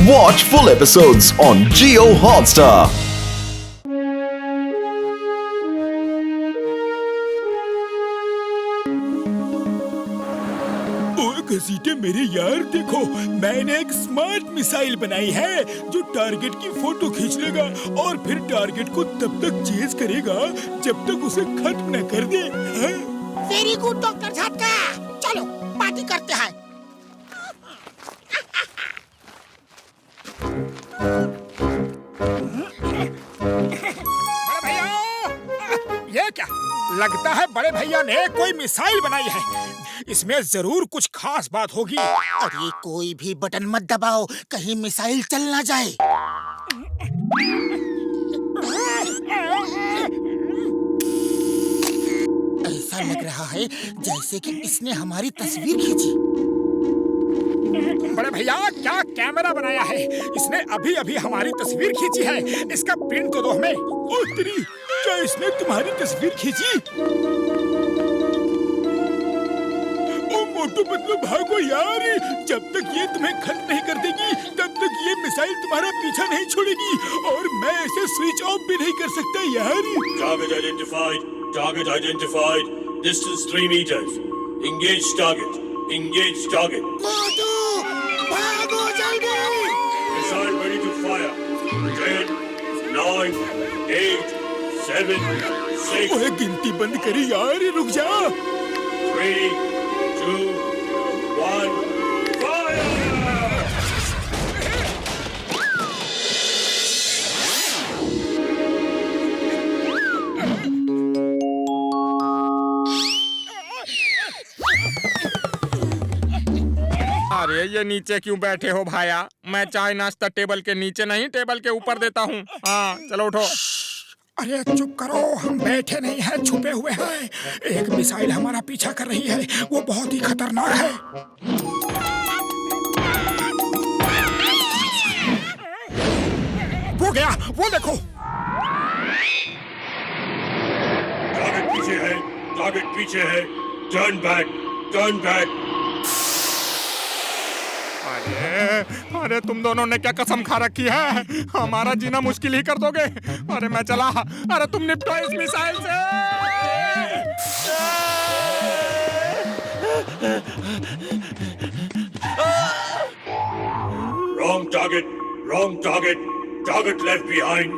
Watch full episodes on Jio Hotstar. घसीटे मेरे यार, देखो मैंने एक स्मार्ट मिसाइल बनाई है जो टारगेट की फोटो खींच लेगा और फिर टारगेट को तब तक चेज करेगा जब तक उसे खत्म न कर दे। वेरी गुड डॉक्टर झटका, चलो पार्टी करते हैं। बड़े भैया, ये क्या लगता है बड़े भैया ने कोई मिसाइल बनाई है। इसमें जरूर कुछ खास बात होगी। अरे कोई भी बटन मत दबाओ, कहीं मिसाइल चल ना जाए। ऐसा लग रहा है जैसे कि इसने हमारी तस्वीर खींची। बड़े भैया, क्या कैमरा बनाया है इसने, अभी अभी हमारी तस्वीर खींची है। इसका प्रिंट तो दो हमें। ओ तेरी, क्या इसने तुम्हारी तस्वीर खींची? मोटू पतलू भागो यार, जब तक ये तुम्हें खत्म नहीं कर देगी तब तक ये मिसाइल तुम्हारा पीछा नहीं छोड़ेगी और मैं इसे स्विच ऑफ भी नहीं कर सकता यार। Target identified, distance 3 meters. Engage target. मोटू भागो जल्दी। Missile ready to fire. 10, 9, 8, 7, 6. ओए गिनती बंद करी यार, रुक जा। 3, 2, 1, fire! अरे ये नीचे क्यों बैठे हो भाया? मैं चाय नाश्ता टेबल के नीचे नहीं, टेबल के ऊपर देता हूँ। हाँ चलो उठो। अरे चुप करो, हम बैठे नहीं हैं, छुपे हुए हैं। एक मिसाइल हमारा पीछा कर रही है, वो बहुत ही खतरनाक है। वो गया, वो देखो। Target पीछे है, turn back. अरे तुम दोनों ने क्या कसम खा रखी है? हमारा जीना मुश्किल ही कर दोगे। अरे मैं चला। अरे तुम निपटो इस मिसाइल से। Wrong target left behind.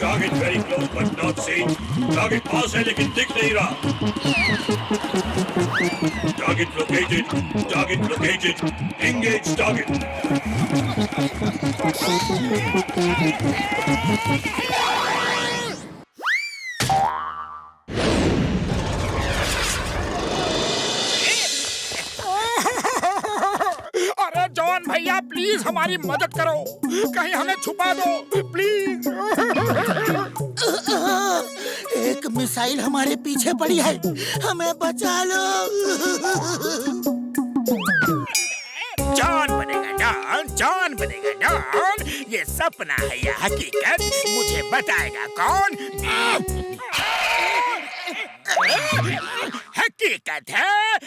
Target very close but not seen. Target पास है लेकिन दिख नहीं रहा. Target located. Engage target. अरे जॉन भैया, प्लीज हमारी मदद करो, कहीं हमें छुपा दो प्लीज। एक मिसाइल हमारे पीछे पड़ी है, हमें बचा लो। जॉन बनेगा डॉन। ये सपना है या हकीकत, मुझे बताएगा कौन?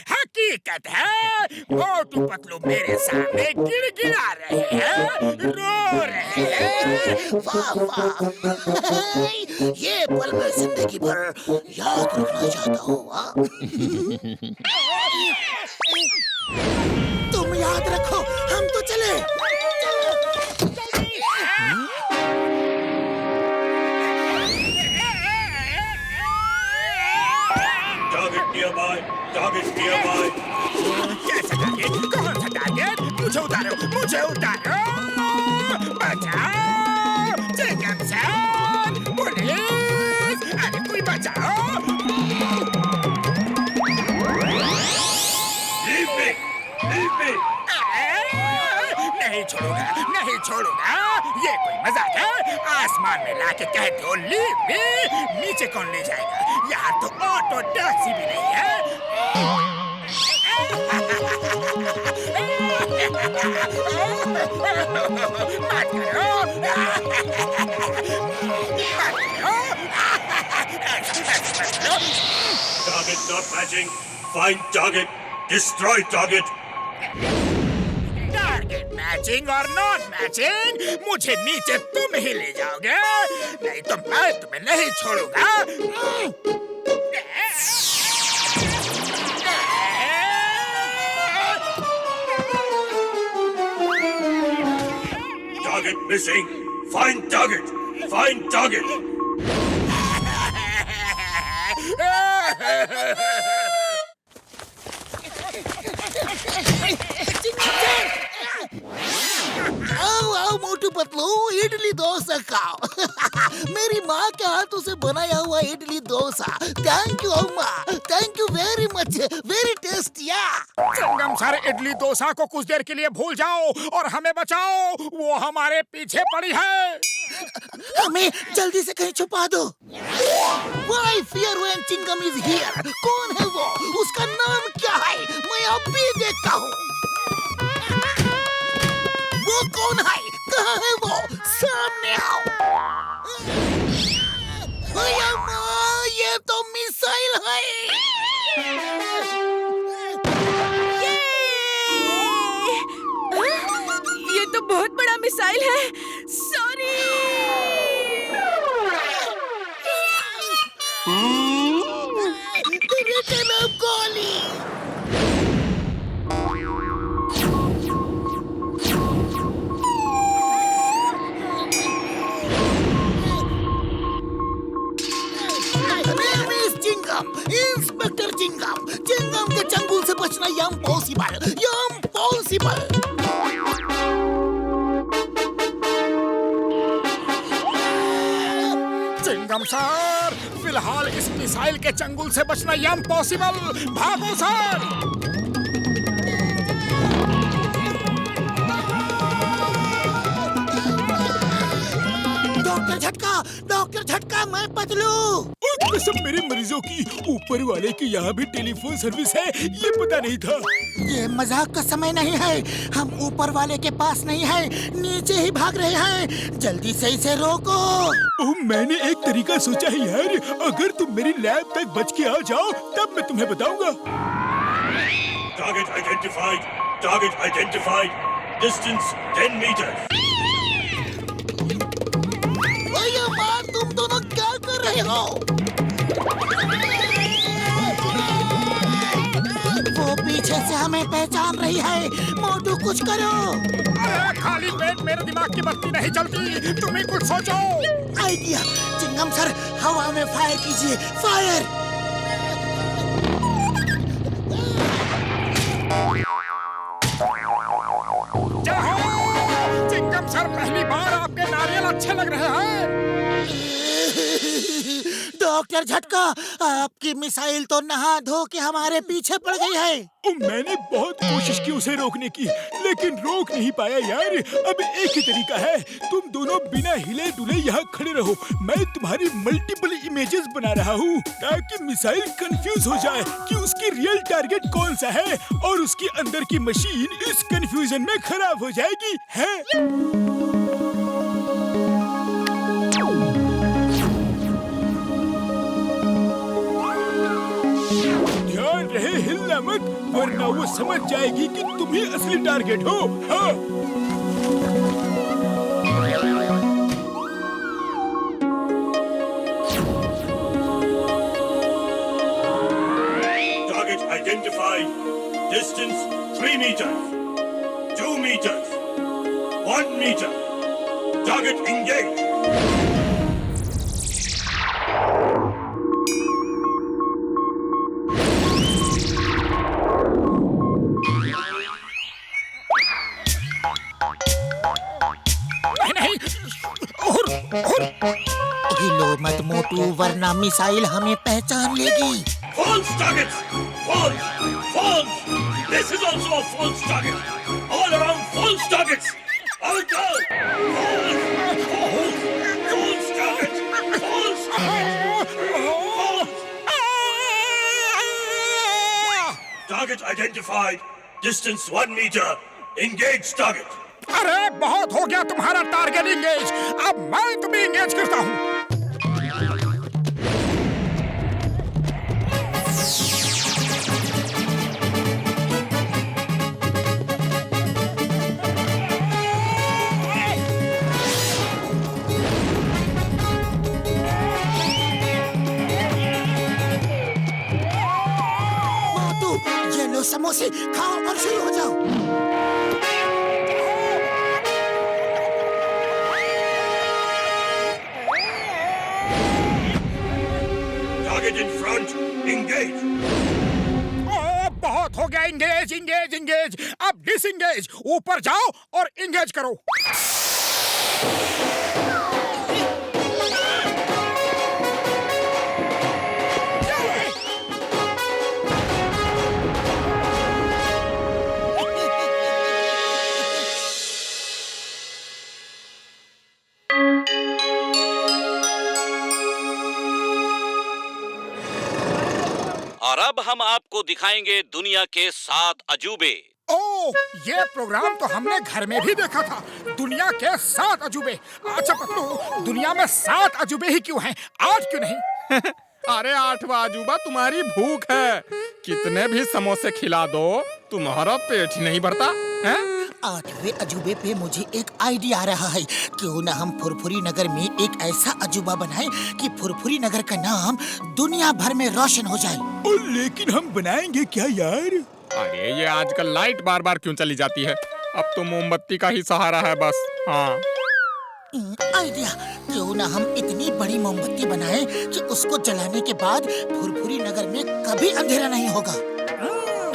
हकीकत है। मोटू पतलू मेरे सामने गिड़गिड़ा रहे हैं, रो रहे हैं। वाह ये पल मैं जिंदगी भर याद रखना चाहता हूँ। तुम याद रखो, हम तो चले। Target nearby. कैसा टारगेट? कौन सा टारगेट? मुझे उतारो। बचाओ, चिकन सैन, पुलिस, अरे कोई बचाओ। Leave me. नहीं छोड़ूंगा। ये कोई मजाक है? आसमान में लाके कहते हो लीव मी, नीचे कौन ले जाएगा? यहाँ तो ऑटो टैक्सी भी नहीं है। मत करो। Target not matching. Find target. Destroy target. Target matching और नॉट मैचिंग, मुझे नीचे तुम ही ले जाओगे, नहीं तो मैं तुम्हें नहीं छोड़ूंगा। Target missing. Find target. Find target. आओ आओ मोटू पतलू, इडली डोसा खाओ। मेरी माँ के हाथों से बनाया हुआ इडली डोसा। थैंक यू अम्मा, thank you very much, very टेस्टिया। चिंगम सर, इडली डोसा को कुछ देर के लिए भूल जाओ और हमें बचाओ, वो हमारे पीछे पड़ी है। हमें जल्दी से कहीं छुपा दो। Why fear when Chingam is here? कौन है वो? उसका नाम क्या है? मैं अब भी देखता हूँ। वो कौन है? कहाँ है वो? सामने आओ। अय्या माँ, ये तो मिसाइल है। ये तो बहुत बड़ा मिसाइल है। सॉरी। रिटर्न ऑफ गोली। इंस्पेक्टर चिंगम, चिंगम के चंगुल से बचना इम्पॉसिबल, इम्पॉसिबल। चिंगम सर, फिलहाल इस मिसाइल के चंगुल से बचना इम्पॉसिबल। भागो सर। डॉक्टर झटका, मैं पतलू। कसम मेरे मरीजों की, ऊपर वाले की यहाँ भी टेलीफोन सर्विस है, ये पता नहीं था। ये मजाक का समय नहीं है, हम ऊपर वाले के पास नहीं है, नीचे ही भाग रहे हैं। जल्दी से इसे रोको। ओह, मैंने एक तरीका सोचा है यार, अगर तुम मेरी लैब तक बच के आ जाओ तब मैं तुम्हें बताऊंगा। Target identified. Target identified. Distance 10 meters. भैया माँ, तुम दोनों क्या कर रहे हो? वो पीछे से हमें पहचान रही है। मोटू कुछ करो। अरे खाली पेट मेरे दिमाग की बत्ती नहीं चलती, तुम ही कुछ सोचो। आइडिया। चिंगम सर, हवा में फायर कीजिए। फायर। चिंगम सर, पहली बार आपके नारियल अच्छे लग रहे हैं। डॉक्टर झटका, आपकी मिसाइल तो नहा धो के हमारे पीछे पड़ गई है। मैंने बहुत कोशिश की उसे रोकने की, लेकिन रोक नहीं पाया यार। अब एक ही तरीका है, तुम दोनों बिना हिले डुले यहाँ खड़े रहो। मैं तुम्हारी मल्टीपल इमेजेस बना रहा हूँ, ताकि मिसाइल कंफ्यूज हो जाए कि उसकी रियल टारगेट कौन सा है, और उसकी अंदर की मशीन इस कंफ्यूजन में खराब हो जाएगी। है? ध्यान रहे, हिलना मत, वरना वो समझ जाएगी कि तुम ही असली टारगेट हो। हाँ। Target identified. Distance 3 meters. 2 meters. 1 meter. Target engaged. हिलो मत मोटू, वरना मिसाइल हमें पहचान लेगी। False targets! False! False! This is also a false target! All around false targets! Out there! False! False! False target! False! False! Target identified. Distance 1 meter. Engage target. अरे बहुत हो गया तुम्हारा टारगेट इंगेज, अब मैं तुम्हें इंगेज करता हूँ। मोटू, ये लो समोसे, खाओ और शुरू हो जाओ। Target in front. Engage. ओ, बहुत हो गया इंगेज इंगेज इंगेज, अब डिसएंगेज, ऊपर जाओ और इंगेज करो। और अब हम आपको दिखाएंगे दुनिया के 7 अजूबे। ओ, ये प्रोग्राम तो हमने घर में भी देखा था, दुनिया के 7 अजूबे। अच्छा पतलू, दुनिया में 7 अजूबे ही क्यों हैं, 8 क्यों नहीं? अरे 8वां अजूबा तुम्हारी भूख है। कितने भी समोसे खिला दो, तुम्हारा पेट ही नहीं भरता है? 8वें अजूबे पे मुझे एक आइडिया आ रहा है। क्यों ना हम फुरफुरी नगर में एक ऐसा अजूबा बनाएं कि फुरफुरी नगर का नाम दुनिया भर में रोशन हो जाए। और लेकिन हम बनाएंगे क्या यार? अरे ये आजकल लाइट बार बार क्यों चली जाती है? अब तो मोमबत्ती का ही सहारा है बस। हाँ आइडिया, क्यों ना हम इतनी बड़ी मोमबत्ती बनाएं कि उसको जलाने के बाद फुरफुरी नगर में कभी अंधेरा नहीं होगा।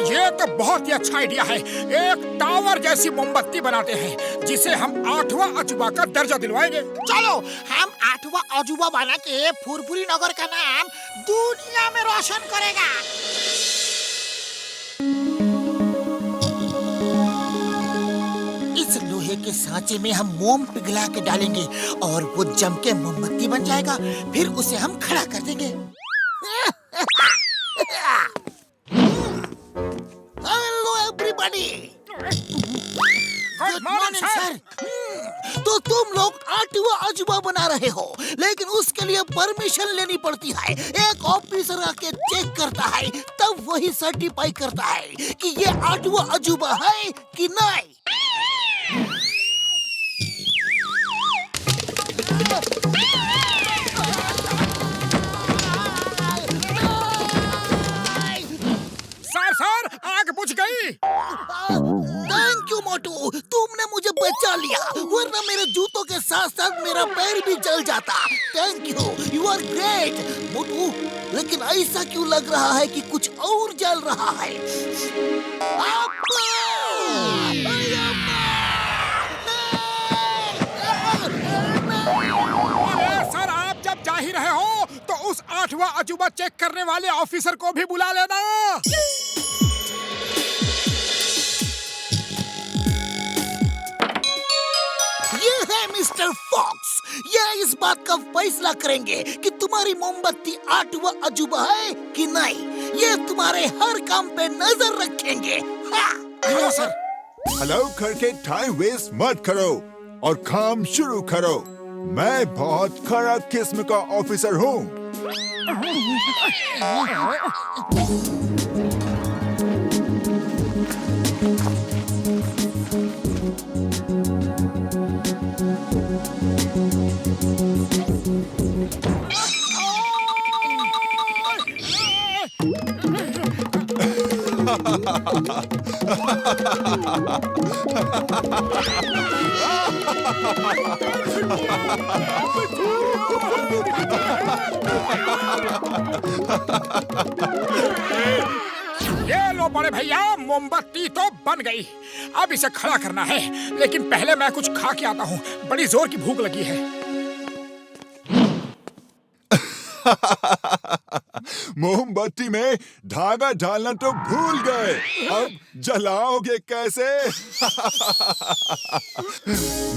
ये तो बहुत ही अच्छा आइडिया है। एक टावर जैसी मोमबत्ती बनाते हैं जिसे हम 8वां अजूबा का दर्जा दिलवाएंगे। चलो, हम 8वां अजूबा बना के फुरफुरी नगर का नाम दुनिया में रोशन करेगा। इस लोहे के सांचे में हम मोम पिघला के डालेंगे और वो जम के मोमबत्ती बन जाएगा। फिर उसे हम खड़ा कर देंगे। Hello everybody, good morning sir. तो तुम लोग 8वां अजूबा बना रहे हो, लेकिन उसके लिए परमिशन लेनी पड़ती है। एक ऑफिसर आके चेक करता है, तब वही सर्टिफाई करता है कि ये 8वां अजूबा है कि नहीं। सर, आग बुझ गई। थैंक यू मोटू, तुमने मुझे बचा लिया, वरना मेरे जूतों के साथ साथ मेरा पैर भी जल जाता। Thank you, you are great Motu. लेकिन ऐसा क्यों लग रहा है कि कुछ और जल रहा है? अरे सर, आप जब जा ही रहे हो तो उस 8वां अजूबा चेक करने वाले ऑफिसर को भी बुला लेना। ये है मिस्टर फॉक्स, ये इस बात का फैसला करेंगे कि तुम्हारी मोमबत्ती 8वां अजूबा है कि नहीं। ये तुम्हारे हर काम पे नजर रखेंगे। Hello sir. हेलो करके टाइम वेस्ट मत करो और काम शुरू करो। मैं बहुत खराब किस्म का ऑफिसर हूँ। ये लो बड़े भैया, मोमबत्ती तो बन गई। अब इसे खड़ा करना है, लेकिन पहले मैं कुछ खा के आता हूँ, बड़ी जोर की भूख लगी है। मोमबत्ती में धागा डालना तो भूल गए, अब जलाओगे कैसे?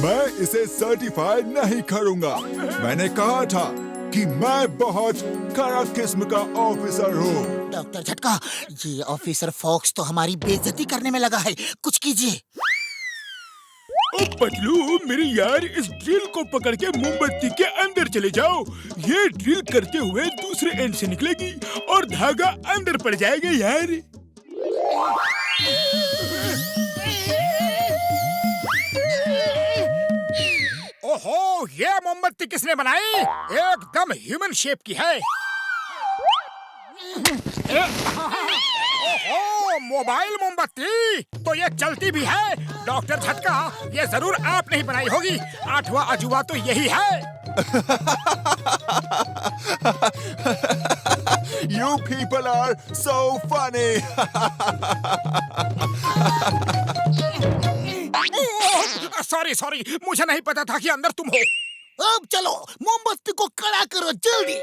मैं इसे सर्टिफाइड नहीं करूंगा। मैंने कहा था कि मैं बहुत खराब किस्म का ऑफिसर हूँ। डॉक्टर झटका, ये ऑफिसर फॉक्स तो हमारी बेइज्जती करने में लगा है, कुछ कीजिए। पतलू मेरे यार, इस ड्रिल को पकड़ के मोमबत्ती के अंदर चले जाओ। ये ड्रिल करते हुए दूसरे एंड से निकलेगी और धागा अंदर पड़ जाएगा यार। ओहो, ये मोमबत्ती किसने बनाई? एकदम ह्यूमन शेप की है। ओहो, मोबाइल मोमबत्ती तो ये चलती भी है। डॉक्टर झटका, ये जरूर आपने ही बनाई होगी। 8वां अजूबा तो यही है। You people are so funny. Sorry, मुझे नहीं पता था कि अंदर तुम हो। अब चलो मोमबत्ती को कड़ा करो जल्दी।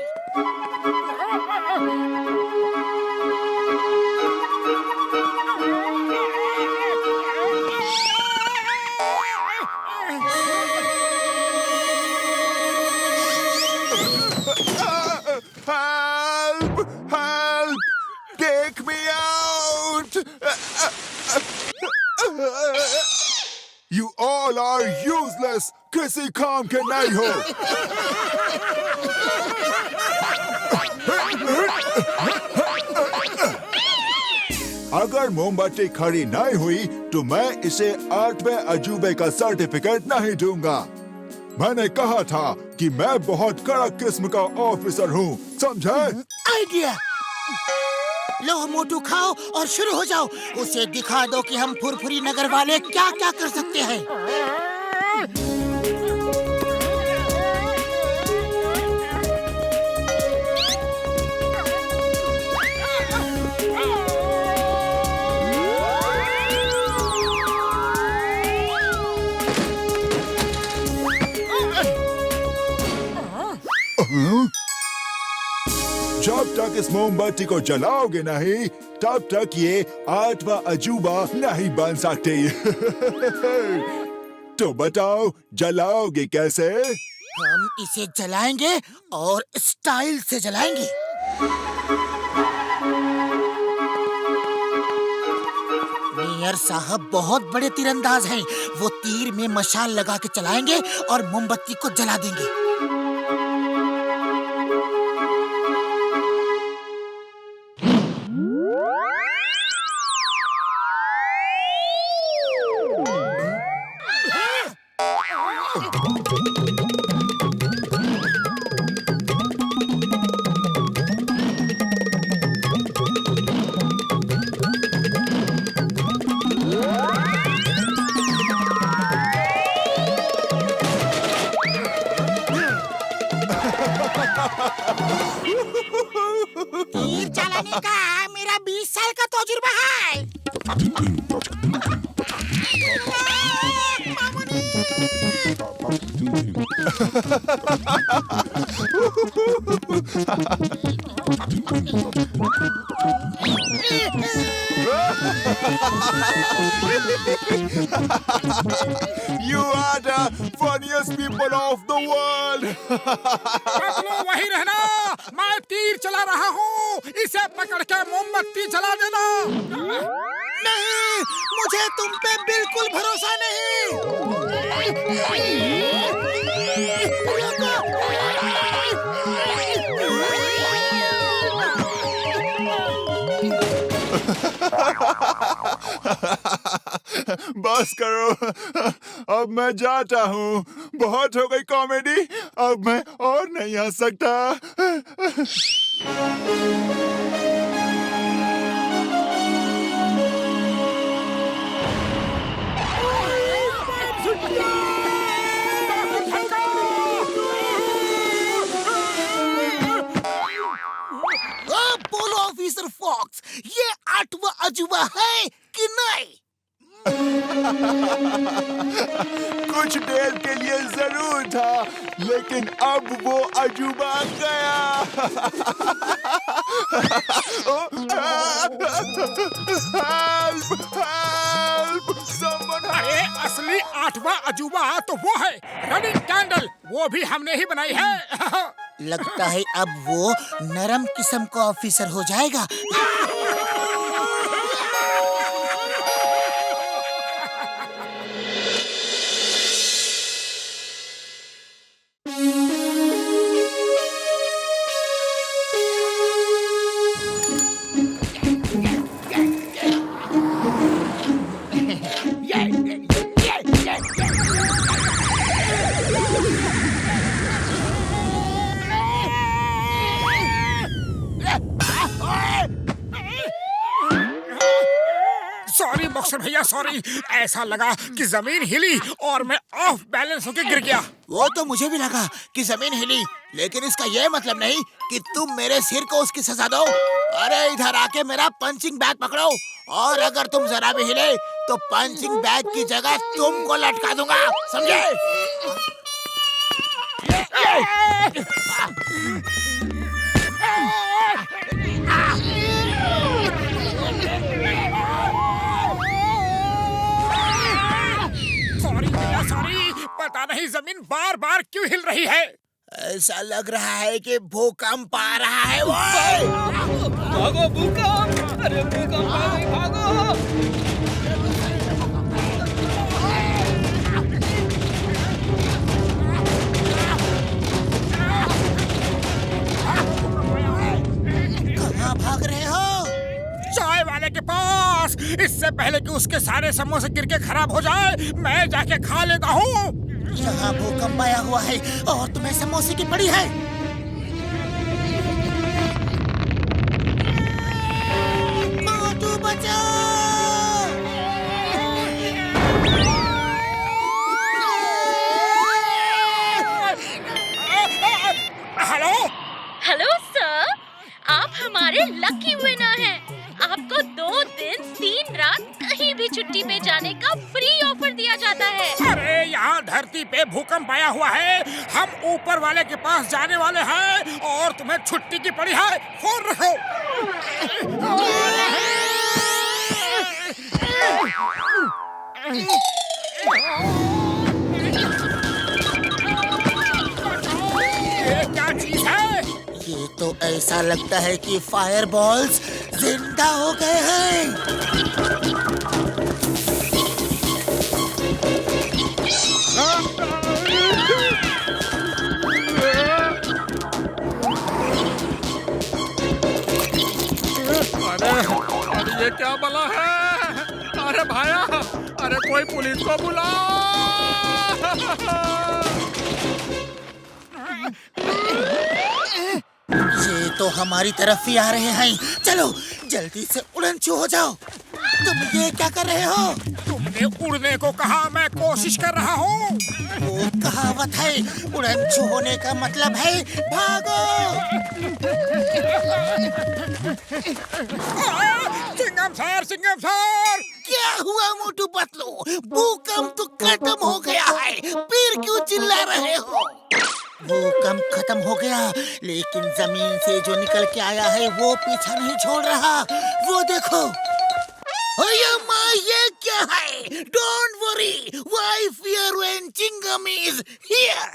Help! Help! Take me out! You all are useless. किसी काम के नहीं हो। अगर मोमबत्ती खड़ी नहीं हुई तो मैं इसे 8वें अजूबे का सर्टिफिकेट नहीं दूंगा। मैंने कहा था कि मैं बहुत कड़क किस्म का ऑफिसर हूँ, समझे? आइडिया। लो मोटू, खाओ और शुरू हो जाओ। उसे दिखा दो कि हम फुरफुरी नगर वाले क्या क्या कर सकते हैं। जब तक इस मोमबत्ती को जलाओगे नहीं, तब तक ये 8वां अजूबा नहीं बन सकती। तो बताओ जलाओगे कैसे? हम इसे जलाएंगे और स्टाइल से जलाएंगे। मेयर साहब बहुत बड़े तीरंदाज हैं। वो तीर में मशाल लगा के चलाएंगे और मोमबत्ती को जला देंगे। तीर चलाने का मेरा 20 साल का तजुर्बा है। You are the funniest people of the world. वही रहना, मैं तीर चला रहा हूँ। इसे पकड़ के मोमबत्ती जला देना। नहीं, मुझे तुम पे बिल्कुल भरोसा बस करो, अब मैं जाता हूँ। बहुत हो गई कॉमेडी, अब मैं और नहीं आ सकता। बोलो ऑफिसर फॉक्स, ये 8वां अजूबा है कि नहीं? कुछ देर के लिए जरूर था, लेकिन अब वो अजूबा गया। अरे असली 8वां अजूबा तो वो है रनिंग कैंडल। वो भी हमने ही बनाई है। लगता है अब वो नरम किस्म का ऑफिसर हो जाएगा। बॉक्सर भैया सॉरी, ऐसा लगा कि जमीन हिली और मैं ऑफ बैलेंस होकर गिर गया। वो तो मुझे भी लगा कि जमीन हिली, लेकिन इसका ये मतलब नहीं कि तुम मेरे सिर को उसकी सजा दो। अरे इधर आके मेरा पंचिंग बैग पकड़ो, और अगर तुम जरा भी हिले तो पंचिंग बैग की जगह तुमको लटका दूंगा, समझे? सॉरी, पता नहीं जमीन बार बार क्यों हिल रही है। ऐसा लग रहा है कि भूकंप आ रहा है। भागो भूकंप! अरे भूकंप आ गई, भागो! कहाँ भाग रहे हो? चाय वाले के पास। इससे पहले कि उसके सारे समोसे गिर के खराब हो जाए, मैं जाके खा लेता हूँ। यहाँ भूकंप आया हुआ है और तुम्हें समोसे की पड़ी है। मोटू बचाओ! हेलो हेलो सर, आप हमारे लकी विनर हैं। आपको 2 दिन 3 रात कहीं भी छुट्टी पे जाने का फ्री ऑफर दिया जाता है। अरे यहाँ धरती पे भूकंप आया हुआ है, हम ऊपर वाले के पास जाने वाले हैं और तुम्हें छुट्टी की पड़ी है। फोन रखो। ये क्या चीज है? ये तो ऐसा लगता है कि फायर बॉल्स जिंदा हो गए हैं। अरे ये क्या बला है? अरे भाया, अरे कोई पुलिस को बुलाओ। ये तो हमारी तरफ ही आ रहे हैं। चलो जल्दी से उड़न छू हो जाओ। तुम ये क्या कर रहे हो? तुमने उड़ने को कहा, मैं कोशिश कर रहा हूँ। वो कहावत है, उड़न छू होने का मतलब है भागो। सिंघम सर! क्या हुआ मोटू पतलू? भूकंप तो खत्म हो गया है, फिर क्यों चिल्ला रहे हो? भूकंप खत्म हो गया, लेकिन जमीन से जो निकल के आया है वो पीछा नहीं छोड़ रहा। वो देखो। अय्या माँ, ये क्या है? Don't worry, why fear when Chingam is here.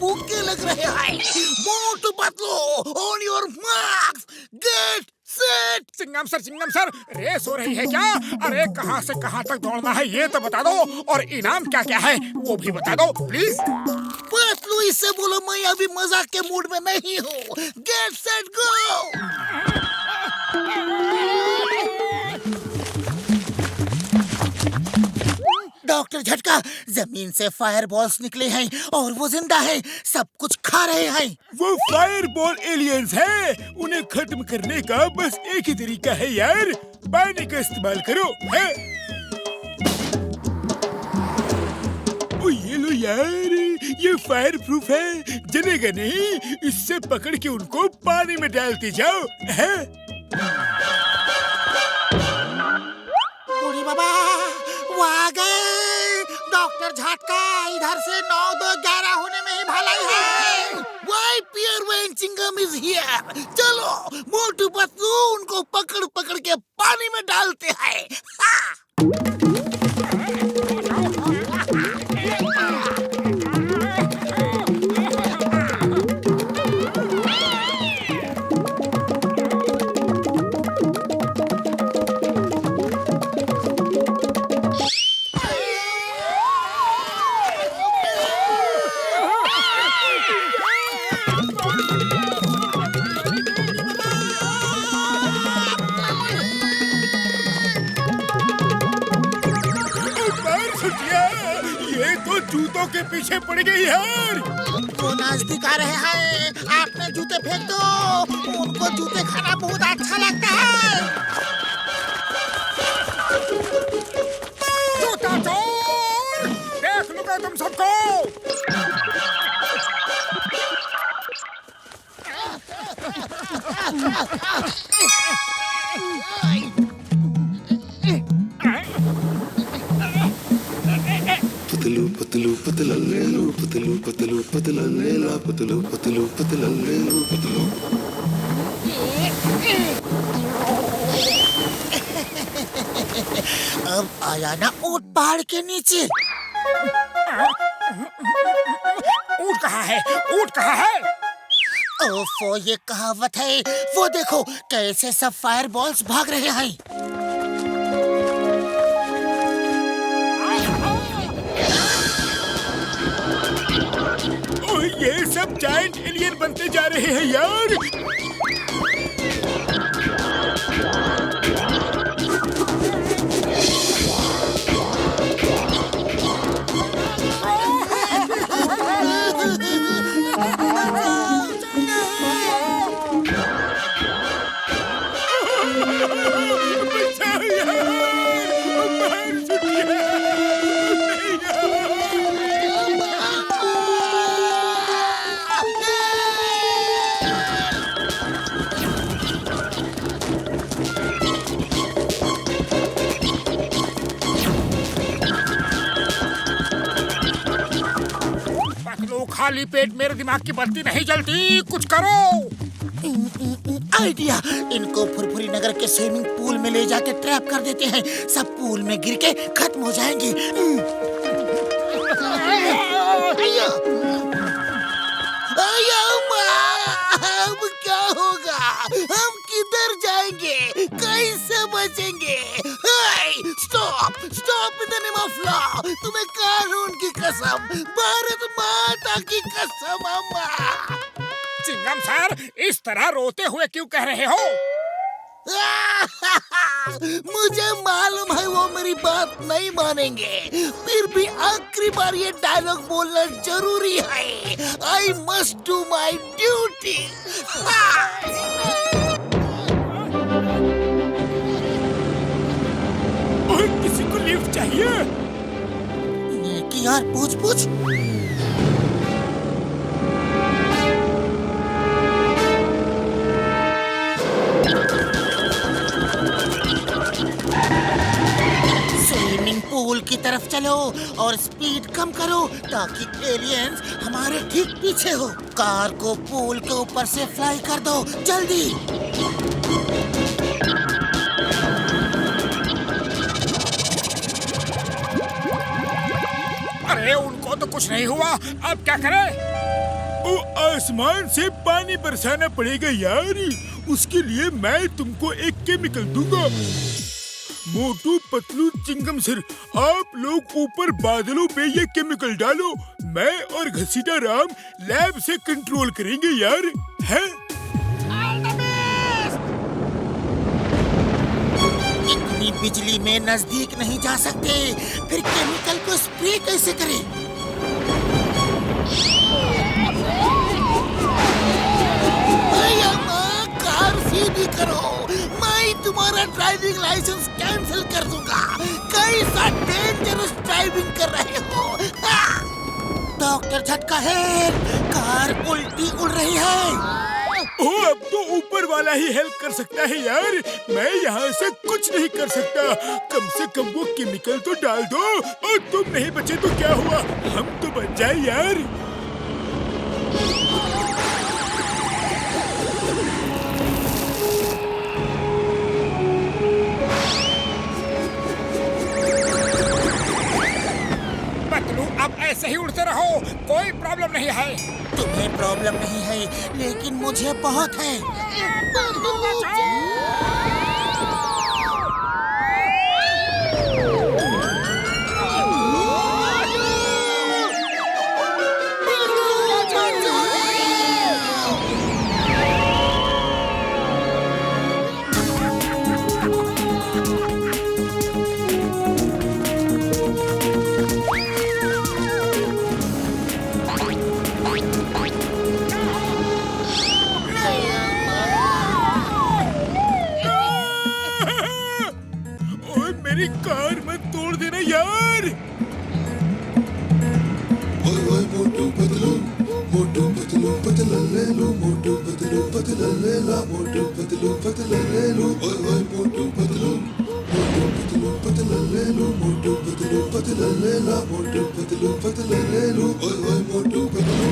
भूखे लग रहे हैं। Motu Patlu, on your marks, get set. Chingam sir, race हो रही है क्या? अरे कहाँ से कहाँ तक दौड़ना है ये तो बता दो, और इनाम क्या क्या है वो भी बता दो प्लीज। पतलू, इससे बोलो मैं अभी मजाक के मूड में नहीं हूँ। Get set go. डॉक्टर झटका, जमीन से फायर बॉल्स निकले हैं और वो जिंदा है, सब कुछ खा रहे हैं। वो फायर बॉल एलियंस है, उन्हें खत्म करने का बस एक ही तरीका है यार, पानी का इस्तेमाल करो। है? ओ ये लो यार, ये फायर प्रूफ है, जलेगा नहीं। इससे पकड़ के उनको पानी में डालते जाओ। है? बूढ़ी बाबा, वो आ गए। डॉक्टर झटका, इधर से 9, 2, 11 होने में ही भलाई है। Why Pier when Chingam is here? चलो मोटू पतलू उनको पकड़ पकड़ के पानी में डालते हैं। जूतों के पीछे पड़ गई यार। वो नजदीक आ रहे हैं, आपने जूते फेंक दो, उनको जूते खाना बहुत अच्छा लगता है। जूता चोर, देख लूंगा तुम सबको। पतलू पतलू पतला ले लो, पतलू पतलू पतला ले ला, पतलू पतलू पतला ले लो, पतलू। अब आया ना ऊंट पहाड़ के नीचे। ऊंट कहाँ है? ऊंट कहाँ है? ओफो, ये कहावत है। वो देखो कैसे सब फायर बॉल्स भाग रहे हैं। और ये सब जायंट एलियन बनते जा रहे हैं यार। खाली पेट मेरे दिमाग की बत्ती नहीं जलती, कुछ करो। आइडिया, इनको फुरफुरी नगर के स्विमिंग पूल में ले जाके ट्रैप कर देते हैं। सब पूल में गिर के खत्म हो जाएंगे। अब क्या होगा? हम किधर जाएंगे? कैसे बचेंगे? Stop stop in the name of law. तुम्हें कानून की कसम, भारत माता की कसम। अम्मा चिंगम सर, इस तरह रोते हुए क्यों कह रहे हो? मुझे मालूम है वो मेरी बात नहीं मानेंगे, फिर भी आखिरी बार ये डायलॉग बोलना जरूरी है। I must do my duty. और किसी को लिफ्ट चाहिए? ये कि यार पूछ पूछ। स्विमिंग पूल की तरफ चलो और स्पीड कम करो ताकि एलियंस हमारे ठीक पीछे हो। कार को पूल के ऊपर से फ्लाई कर दो, जल्दी। अरे उनको तो कुछ नहीं हुआ, अब क्या करें? वो आसमान से पानी बरसाना पड़ेगा यार। उसके लिए मैं तुमको एक केमिकल दूंगा। मोटू पतलू चिंगम सिर, आप लोग ऊपर बादलों पे ये केमिकल डालो। मैं और घसीटा राम लैब से कंट्रोल करेंगे यार। है? इतनी बिजली में नजदीक नहीं जा सकते, फिर केमिकल को स्प्रे कैसे करें? कार सीधी करो, मैं तुम्हारा ड्राइविंग लाइसेंस कैंसिल कर दूंगा। कैसा डेंजरस ड्राइविंग कर रहे हो? डॉक्टर झटका है, कार उल्टी उड़ रही है। ओ, अब तो ऊपर वाला ही हेल्प कर सकता है यार। मैं यहाँ से कुछ नहीं कर सकता। कम से कम वो केमिकल तो डाल दो। और तुम नहीं बचे तो क्या हुआ, हम तो बच जाए यार। अब ऐसे ही उड़ते रहो, कोई प्रॉब्लम नहीं है। तुम्हें प्रॉब्लम नहीं है, लेकिन मुझे बहुत है। मोटू पतलू पतला ले लो, मोटू पतलू पतला ले ला, मोटू पतलू पतला ले लो, ओए ओए मोटू पतलू पतला ले लो, मोटू पतलू पतला ले ला, मोटू पतलू पतला ले लो, ओए ओए मोटू पतलू।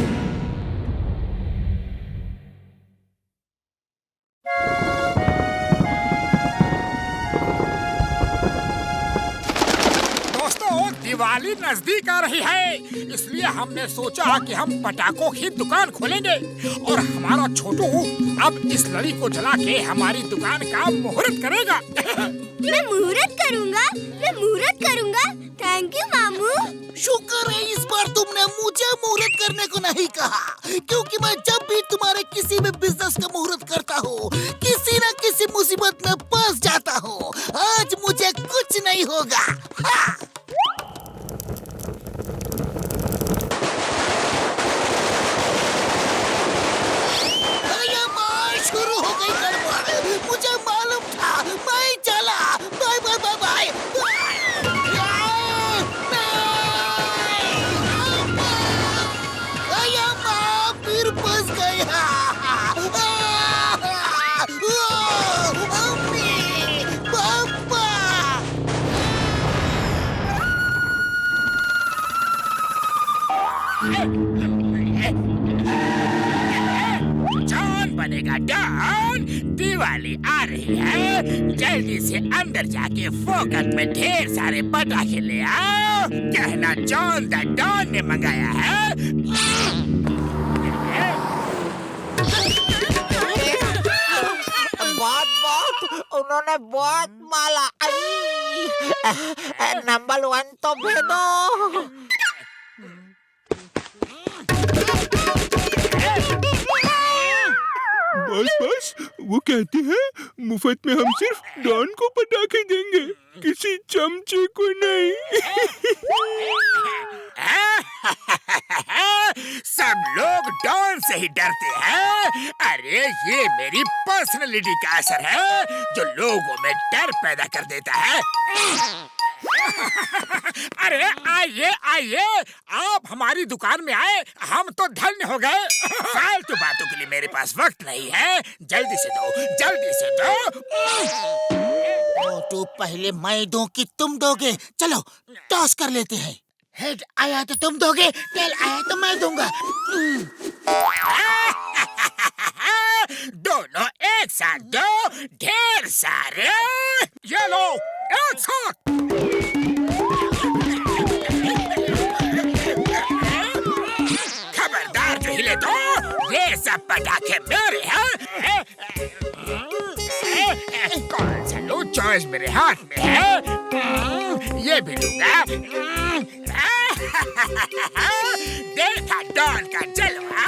दिवाली नजदीक आ रही है, इसलिए हमने सोचा कि हम पटाखों की दुकान खोलेंगे और हमारा छोटू अब इस लड़ी को जला के हमारी दुकान का मुहूर्त करेगा। मैं मुहूर्त करूंगा, मैं मुहूर्त करूंगा। थैंक यू मामू। शुक्र है इस बार तुमने मुझे मुहूर्त करने को नहीं कहा, क्योंकि मैं जब भी तुम्हारे किसी भी बिजनेस का मुहूर्त करता हूँ किसी न किसी मुसीबत में फंस जाता हूँ। आज मुझे कुछ नहीं होगा। हाँ। शुरू हो गई गड़बड़, मुझे मालूम था, मैं चला। Bye bye bye bye. फिर फंस गया। अम्मी, पापा। बनेगा डॉन। दिवाली आ रही है, जल्दी से अंदर जाके फोकट में ढेर सारे पटाखे ले आओ। कहना जॉन द डॉन ने मंगाया है। बहुत उन्होंने बहुत माला। नंबर 1 तो भेदो। बस वो कहते हैं मुफ्त में हम सिर्फ डॉन को पटाखे देंगे, किसी चमचे को नहीं। सब लोग डॉन से ही डरते हैं। अरे ये मेरी पर्सनालिटी का असर है जो लोगों में डर पैदा कर देता है। अरे आइए आइए, आप हमारी दुकान में आए, हम तो धन्य हो गए। फालतू बातों के लिए मेरे पास वक्त नहीं है, जल्दी से दो, जल्दी से दो। मोटू पहले मैं दूं कि तुम दोगे? चलो टॉस कर लेते हैं। हेड आया तो तुम दोगे, टेल आया तो मैं दूंगा। दोनों एक साथ दो, ढेर सारे। ये लो, एक साथ। खबरदार जो हिले तो, ये सब पटाखे मेरे हैं। कौन सा लो, चॉइस मेरे हाथ में है। ये भी लूंगा। देखा डॉन का जलवा,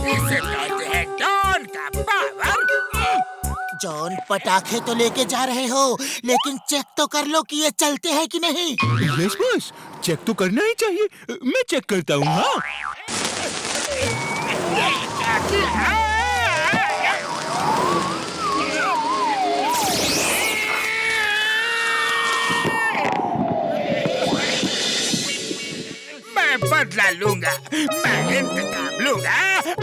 इसे कहते हैं डॉन का पावर। जॉन पटाखे तो लेके जा रहे हो, लेकिन चेक तो कर लो कि ये चलते हैं कि नहीं। यस बॉस, चेक तो करना ही चाहिए। मैं चेक करता हूँ। हाँ मैं बदला लूंगा, मैं इंतकाम लूंगा।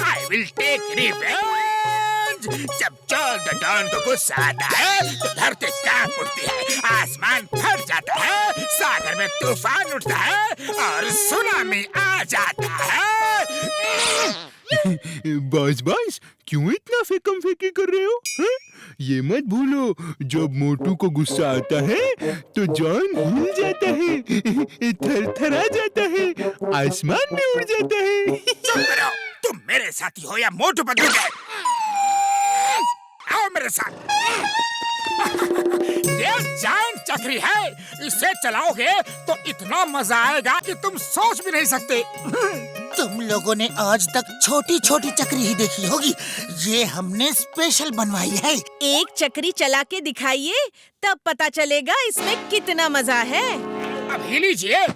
I will take revenge. जब जॉन द डॉन को गुस्सा आता है तो धरती कांप उठती है, आसमान फट जाता है, सागर में तूफान उठता है और सुनामी आ जाता है। बॉस बॉस, क्यों इतना फेकम फेकी कर रहे हो? है? ये मत भूलो, जब मोटू को गुस्सा आता है तो जॉन हिल जाता है, थरथरा जाता है, आसमान में उड़ जाता है। चुप करो, तुम मेरे साथी हो या मोटू पतलू के? आओ मेरे साथ। ये जायंट चक्री है, इसे चलाओगे तो इतना मजा आएगा कि तुम सोच भी नहीं सकते। तुम लोगों ने आज तक छोटी छोटी चक्री ही देखी होगी, ये हमने स्पेशल बनवाई है। एक चक्री चला के दिखाइए, तब पता चलेगा इसमें कितना मजा है। अब ही लीजिए।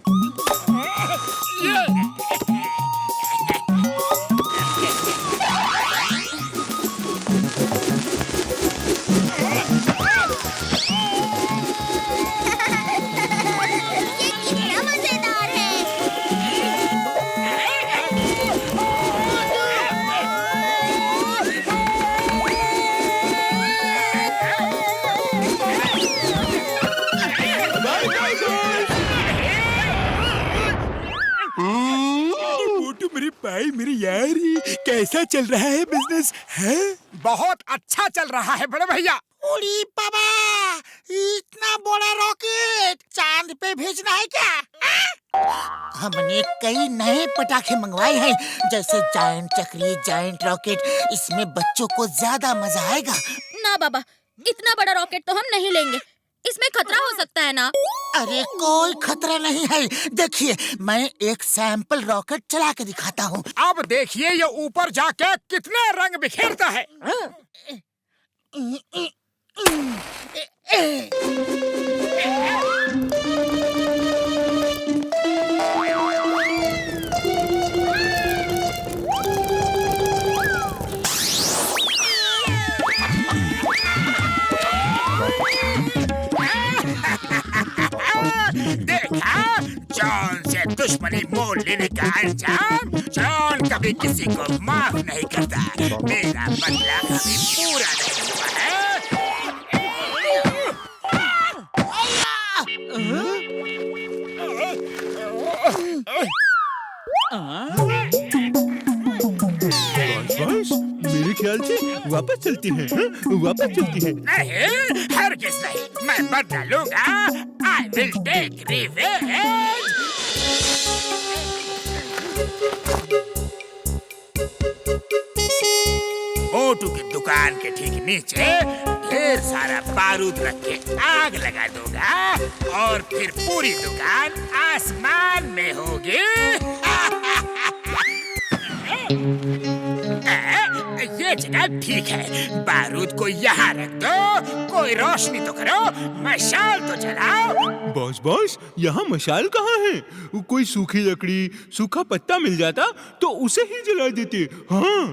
मोटू मेरे भाई मेरे यारी, कैसा चल रहा है बिजनेस है? बहुत अच्छा चल रहा है बड़े भैया। उड़ी बाबा, इतना बड़ा रॉकेट चांद पे भेजना है क्या? हमने कई नए पटाखे मंगवाए हैं, जैसे जायंट चक्री, जायंट रॉकेट। इसमें बच्चों को ज्यादा मजा आएगा। ना बाबा, इतना बड़ा रॉकेट तो हम नहीं लेंगे, इसमें खतरा हो सकता है ना। अरे कोई खतरा नहीं है, देखिए मैं एक सैंपल रॉकेट चला के दिखाता हूँ। अब देखिए ये ऊपर जाके कितने रंग बिखेरता है। देखा, जॉन से दुश्मनी मोल लेने का अंजाम। जॉन कभी किसी को माफ नहीं करता। मेरा बदला कभी पूरा नहीं हुआ है। मेरे ख्याल से वापस चलती है, वापस चलती है। नहीं, हरगिज़ नहीं, मैं बदला लूंगा। I will take revenge. मोटू की दुकान के ठीक नीचे ढेर सारा बारूद रख के आग लगा दूंगा और फिर पूरी दुकान आसमान में होगी। ये जगह ठीक है, बारूद को यहाँ रख दो। कोई रोशनी तो करो, मशाल तो जलाओ। बॉस, यहाँ मशाल कहाँ है? कोई सूखी लकड़ी, सूखा पत्ता मिल जाता तो उसे ही जला देते। हाँ।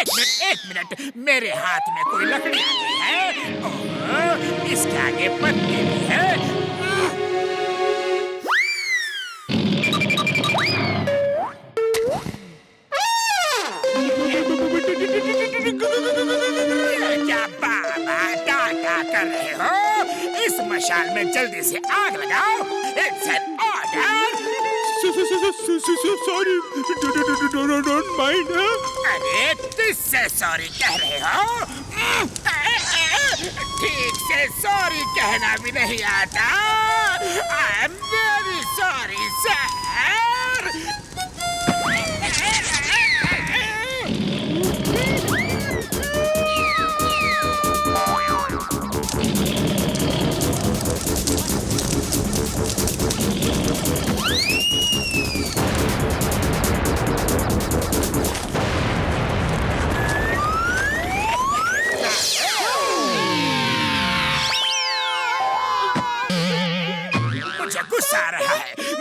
एक मिनट, मेरे हाथ में कोई लकड़ी आ गई है। इसके आगे पत्ते भी है। क्या बाबा टाटा कर रहे हो? इस मशाल में जल्दी से आग लगाओ। It's an order. Sorry, don't mind. अरे किससे सॉरी कह रहे हो? ठीक से सॉरी कहना भी नहीं आता। I am very sorry sir.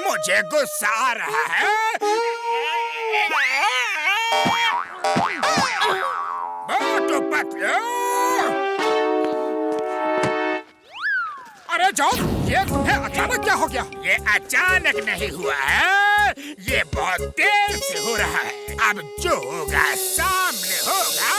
मुझे गुस्सा आ रहा है। मोटू पतलू, अरे जॉन, ये तुम्हें अचानक क्या हो गया? ये अचानक नहीं हुआ है, ये बहुत देर से हो रहा है। अब जो होगा सामने होगा।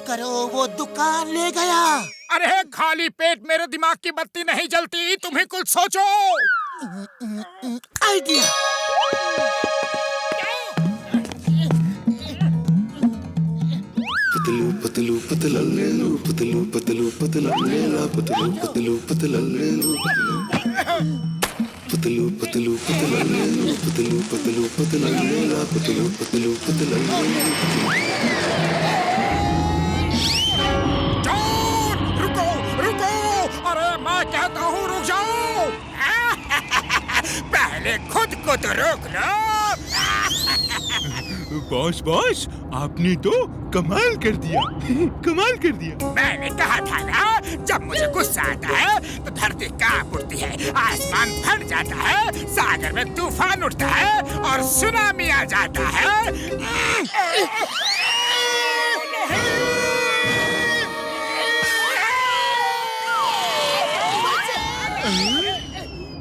करो, वो दुकान ले गया। अरे खाली पेट मेरे दिमाग की बत्ती नहीं जलती, तुम्हें कुछ सोचो। आइडिया। पतलू पतलू पतला ले लो, पतलू पतलू पतला ले ला, पतलू पतलू पतला ले लो, पतलू पतलू पतला ले लो, पतलू पतलू पतला ले ला, पतलू पतलू पतला ले लो। कहता हूँ रुक जाओ। पहले खुद को तो रोक लो। बॉस बॉस, आपने तो कमाल कर दिया। कमाल कर दिया। मैंने कहा था ना, जब मुझे गुस्सा आता है तो धरती कांप उठती है, आसमान फट जाता है, सागर में तूफान उठता है और सुनामी आ जाता है।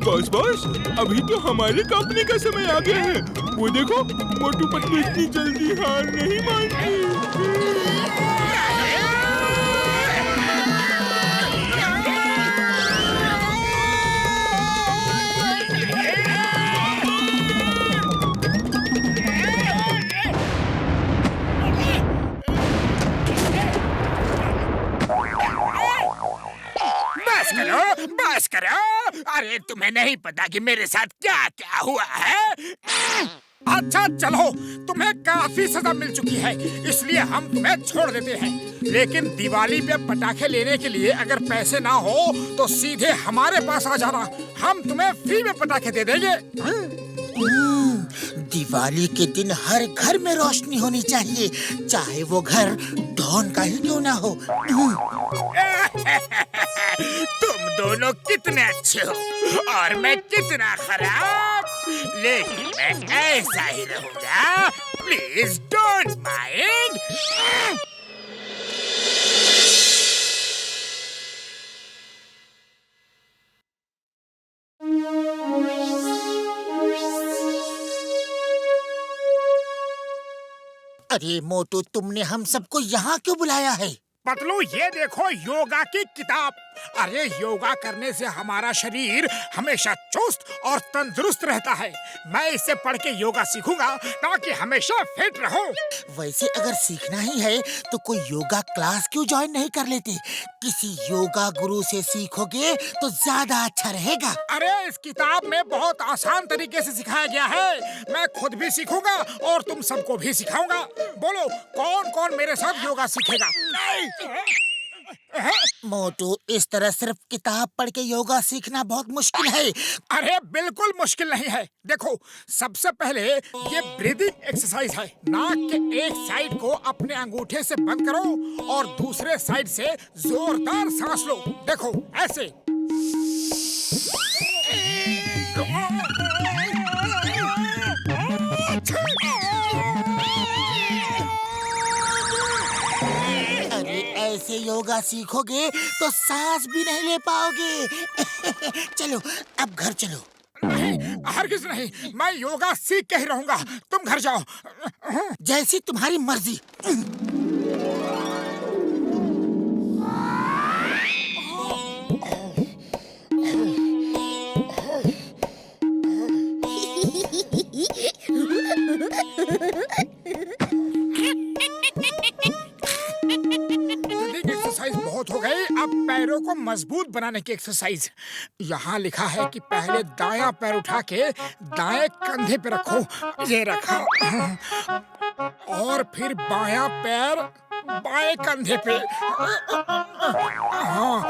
बॉस बॉस, अभी तो हमारे कांपने का समय आ गया है। वो देखो, मोटू पतलू इतनी जल्दी हार नहीं मानती। बस करो। अरे तुम्हें नहीं पता कि मेरे साथ क्या क्या हुआ है? अच्छा चलो, तुम्हें काफी सजा मिल चुकी है, इसलिए हम तुम्हें छोड़ देते हैं। लेकिन दिवाली पे पटाखे लेने के लिए अगर पैसे ना हो तो सीधे हमारे पास आ जाना, हम तुम्हें फ्री में पटाखे दे देंगे। दिवाली के दिन हर घर में रोशनी होनी चाहिए, चाहे वो घर डॉन का ही क्यों ना हो। तुम दोनों कितने अच्छे हो और मैं कितना खराब, लेकिन मैं ऐसा ही रहूंगा। Please don't mind. अरे मोटू, तुमने हम सबको यहाँ क्यों बुलाया है? पतलू, ये देखो योगा की किताब। अरे योगा करने से हमारा शरीर हमेशा चुस्त और तंदुरुस्त रहता है। मैं इसे पढ़ के योगा सीखूंगा ताकि हमेशा फिट रहूं। वैसे अगर सीखना ही है तो कोई योगा क्लास क्यों ज्वाइन नहीं कर लेते? किसी योगा गुरु से सीखोगे तो ज्यादा अच्छा रहेगा। अरे इस किताब में बहुत आसान तरीके से सिखाया गया है। मैं खुद भी सीखूंगा और तुम सबको भी सिखाऊंगा। बोलो, कौन कौन मेरे साथ योगा सीखेगा? मोटू, इस तरह सिर्फ किताब पढ़ के योगा सीखना बहुत मुश्किल है। अरे बिल्कुल मुश्किल नहीं है। देखो, सबसे पहले ये ब्रीदिंग एक्सरसाइज है। नाक के एक साइड को अपने अंगूठे से बंद करो और दूसरे साइड से जोरदार सांस लो। देखो ऐसे। ऐसे योगा सीखोगे तो सांस भी नहीं ले पाओगे। चलो, अब घर चलो। नहीं, हरगिज नहीं, मैं योगा सीख के ही रहूंगा। तुम घर जाओ। जैसी तुम्हारी मर्जी। एक्सरसाइज बहुत हो गई, अब पैरों को मजबूत बनाने की एक्सरसाइज। यहाँ लिखा है कि पहले दायां पैर उठा के दाएं कंधे पे रखो। ये रखा। और फिर बायां पैर बाएं कंधे पे। हाँ,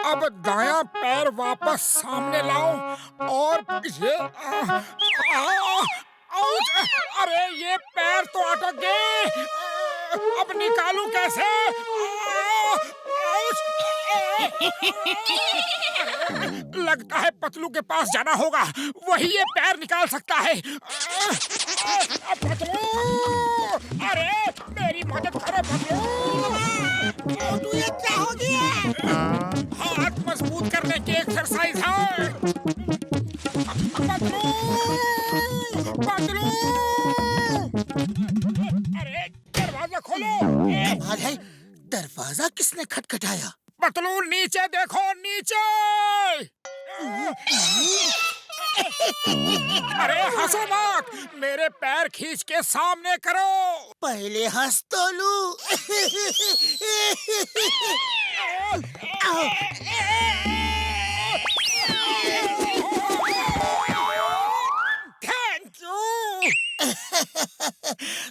अब दायां पैर वापस सामने लाओ और ये अरे ये पैर तो अटक गए। अब निकालूं कैसे? लगता है पतलू के पास जाना होगा, वही ये पैर निकाल सकता है। पतलू, अरे मेरी मदद करो पतलू। ये क्या हो गया? हाथ मजबूत करने की एक्सरसाइज है। पतलू, पतलू, अरे दरवाजा खोलो। कमाल है, दरवाजा किसने खटखटाया? पतलू नीचे देखो, नीचे। अरे हंसो मत, मेरे पैर खींच के सामने करो। पहले हंस तो लूं। Thank you.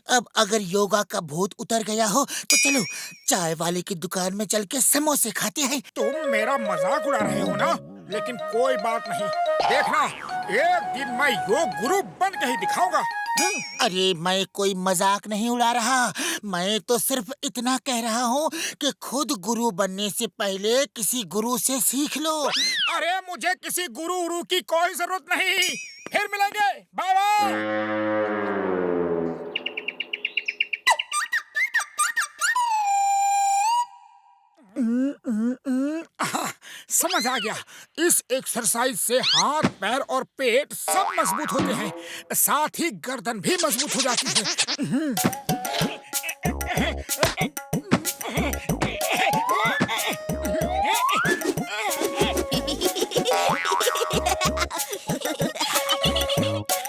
अब अगर योगा का भूत उतर गया हो तो चलो चाय वाले की दुकान में चल के समोसे खाते हैं। तुम मेरा मजाक उड़ा रहे हो ना, लेकिन कोई बात नहीं। देखना, एक दिन मैं योग गुरु बन के ही दिखाऊंगा। अरे मैं कोई मजाक नहीं उड़ा रहा, मैं तो सिर्फ इतना कह रहा हूँ कि खुद गुरु बनने से पहले किसी गुरु से सीख लो। अरे मुझे किसी गुरु उरु की कोई जरूरत नहीं। फिर मिलेंगे, बाय बाय। समझ आ गया। इस एक्सरसाइज से हाथ, पैर और पेट सब मजबूत होते हैं, साथ ही गर्दन भी मजबूत हो जाती है।